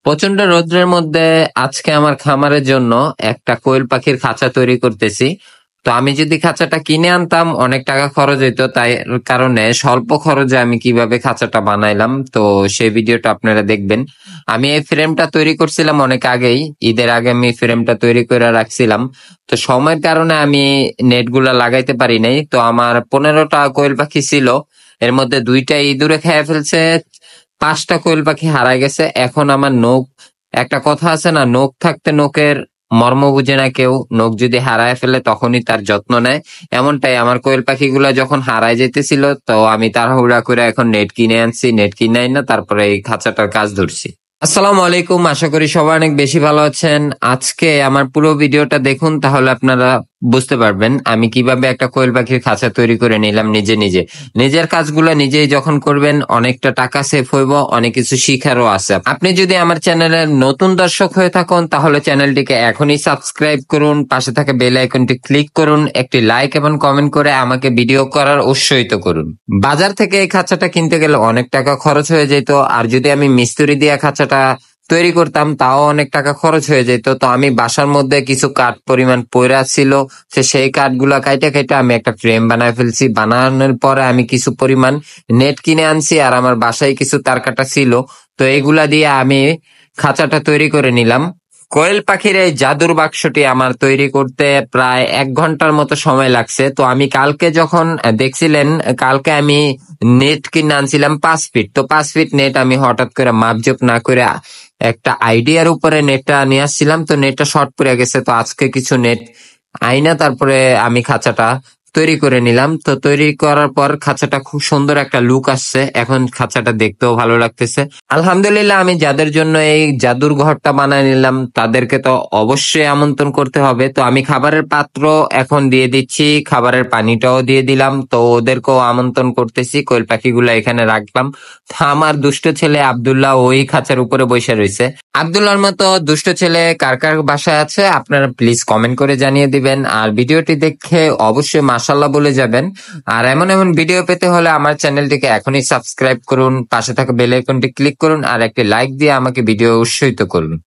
প্রচন্ড রৌদ্রের মধ্যে আজকে আমার খামারের জন্য একটা কোয়েল পাখির খাঁচা তৈরি করতেছি। তো আমি যদি খাঁচাটা কিনে আনতাম অনেক টাকা খরচ হইতো, তাই কারণে স্বল্প খরচে আমি কিভাবে খাঁচাটা বানাইলাম তো সেই ভিডিওটা আপনারা দেখবেন। আমি এই ফ্রেমটা তৈরি করছিলাম অনেক আগেই, ঈদের আগে আমি ফ্রেমটা তৈরি করে রাখছিলাম। তো সময়ের কারণে আমি নেটগুলা লাগাইতে পারি নাই। তো আমার 15টা কোয়েল পাখি ছিল, এর মধ্যে 2টা ইঁদুরে খেয়ে ফেলছে, 5টা কোয়েল পাখি হারায় গেছে। এখন আমার নখ, একটা কথা আছে না, নখ থাকতে নখের মর্ম বুঝে না কেউ, নখ যদি হারায় ফেলে তখনই তার যত্ন নেয়। এমনটাই আমার কোয়েল পাখিগুলা যখন হারায় যেতেছিল, তো আমি তাড়াহুড়া করে এখন নেট কিনে আনছি, নেট কিনে আইনা তারপরে এই খাঁচাটার কাজ ধরছি। আসসালামু আলাইকুম, আশা করি সবাই অনেক বেশি ভালো আছেন। আজকে আমার পুরো ভিডিওটা দেখুন, তাহলে আপনারা বুঝতে পারবেন আমি কিভাবে একটা কোয়েল পাখির খাঁচা তৈরি করে নিলাম নিজে নিজে। নিজের কাজগুলো নিজেই যখন করবেন অনেকটা টাকা সেভ হইব, অনেক কিছু শিখারও আছে। আপনি যদি আমার চ্যানেলের নতুন দর্শক হয়ে থাকুন তাহলে চ্যানেলটিকে এখনই সাবস্ক্রাইব করুন, পাশে থাকা বেল আইকনটি ক্লিক করুন, একটি লাইক এবং কমেন্ট করে আমাকে ভিডিও করার উৎসাহিত করুন। বাজার থেকে এই খাঁচাটা কিনতে গেলে অনেক টাকা খরচ হয়ে যেত, আর যদি আমি মিস্ত্রি দিয়ে খাঁচাটা তৈরি করতাম তাও অনেক টাকা খরচ হয়ে যেত। তো আমি বাসার মধ্যে কিছু কাঠ পরিমাণ পয়রা ছিল, সেই কাঠগুলা কাইটে কাইটে আমি একটা ফ্রেম বানায় ফেলছি। বানানোর পরে আমি কিছু পরিমাণ নেট কিনে আনছি, আর আমার বাসায় কিছু তার কাটা ছিল, তো এগুলা দিয়ে আমি খাঁচাটা তৈরি করে নিলাম। কোয়েল পাখির এই জাদুর বাক্সটি আমার তৈরি করতে প্রায় 1 ঘন্টার মতো সময় লাগছে। তো আমি কালকে যখন দেখছিলেন, কালকে আমি নেট কিনে আনছিলাম 5 ফিট। তো 5 ফিট নেট আমি হঠাৎ করে মাপজোপ না করে একটা আইডিয়ার উপরে নেটটা নিয়ে আসছিলাম, তো নেটটা শর্ট পড়ে গেছে। তো আজকে কিছু নেট আইনা তারপরে আমি খাঁচাটা তৈরি করে নিলাম। তো তৈরি করার পর খাঁচাটা খুব সুন্দর একটা লুক আসছে, এখন খাঁচাটা দেখতেও ভালো লাগতেছে। আলহামদুলিল্লাহ, আমি যাদের জন্য এই জাদুর ঘরটা বানায় নিলাম তাদেরকে তো অবশ্যই আমন্ত্রণ করতে হবে। তো আমি খাবারের পাত্র এখন দিয়ে দিচ্ছি, খাবারের পানিটাও দিয়ে দিলাম, তো ওদেরকেও আমন্ত্রণ করতেছি। কোয়েল পাখিগুলো এখানে রাখলাম। তো আমার দুষ্ট ছেলে আব্দুল্লাহ ওই খাঁচার উপরে বসে রয়েছে। আব্দুল্লাহর মতো দুষ্ট ছেলে কার কার বাসায় আছে আপনারা প্লিজ কমেন্ট করে জানিয়ে দিবেন, আর ভিডিওটি দেখে অবশ্যই মাশাআল্লাহ বলে যাবেন। আর এমন এমন ভিডিও পেতে হলে আমার চ্যানেলটিকে এখনই সাবস্ক্রাইব করুন, পাশে থাকা বেল আইকনটি ক্লিক করুন, আর একটি লাইক দিয়ে আমাকে ভিডিও উৎসাহিত করুন।